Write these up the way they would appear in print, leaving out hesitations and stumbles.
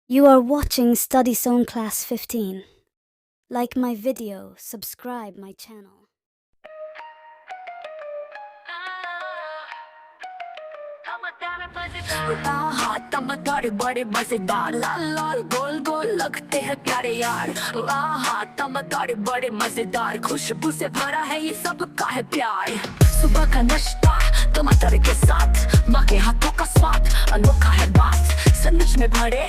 You are watching Study Zone Class 15. Like my video, subscribe my channel. आहा टमाटर बड़े मजेदार लाल लाल गोल गोल लगते हैं प्यारे यार। आहा टमाटर बड़े मजेदार खुशबू से भरा है ये सबका है प्यार। सुबह का नाश्ता टमाटर के साथ माँ के हाथों का स्वाद अनोखा है बात। सैंडविच में भरे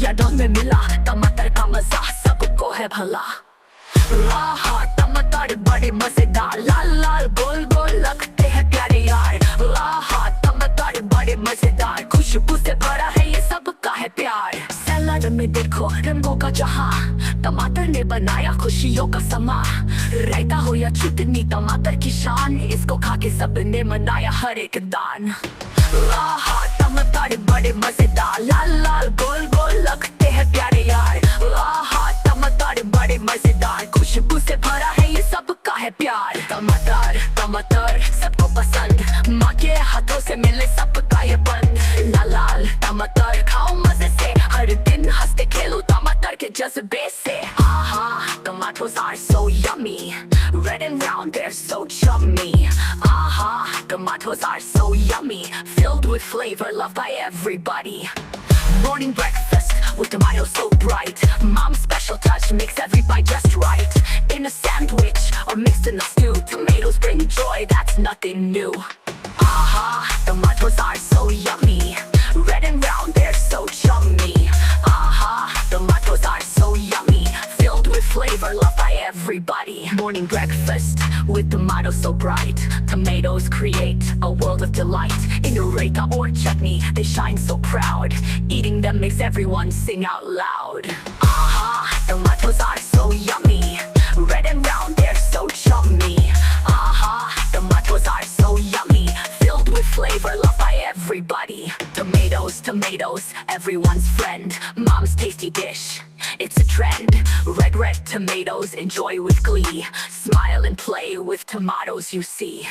या डॉल में मिला टमाटर का मजा सबको है भला। आहा टमाटर बड़े मजेदार लाल लाल गोल गोल लगते हैं प्यारे यार। आहा टमाटर बड़े मजेदार खुशबू से भरा है ये सबका है प्यार। सैलाड में देखो रंगों का जहां टमाटर ने बनाया खुशियों का समा। रायता हो या चटनी टमाटर की शान इसको खा के सबने मनाया हर एक दान। आहा टमाटर बड़े मजेदार लाल लाल गोल गोल लगते हैं प्यारे यार। आहा टमाटर बड़े मजेदार खुशबू से भरा है ये सबका है प्यार। टमाटर टमाटर सबको पसंद माँ के हाथों से मिले सबका ये बंद। लाल लाल टमाटर खाओ मजे से हर दिन हंसते खेलो टमाटर के जज्बे से। आहा tomatoes are so yummy red and round they're so chummy। Aha tomatoes are so yummy filled with flavor loved by everybody। Morning breakfast with tomatoes so bright mom's special touch makes every bite just right। In a sandwich or mixed in a stew tomatoes bring joy that's nothing new। Aha tomatoes are so yummy red and round they're so chummy। Aha tomatoes are so yummy filled with flavor loved by everybody। Morning breakfast with tomatoes so bright tomatoes create a world of delight। In a raita or chutney they shine so proud eating them makes everyone sing out loud। Aha tomatoes are so yummy red and round they're so chummy। Aha tomatoes are so yummy filled with flavor loved by everybody। Tomatoes tomatoes everyone's friend mom's tasty dish it's a trend। Red tomatoes enjoy with glee smile and play with tomatoes you see।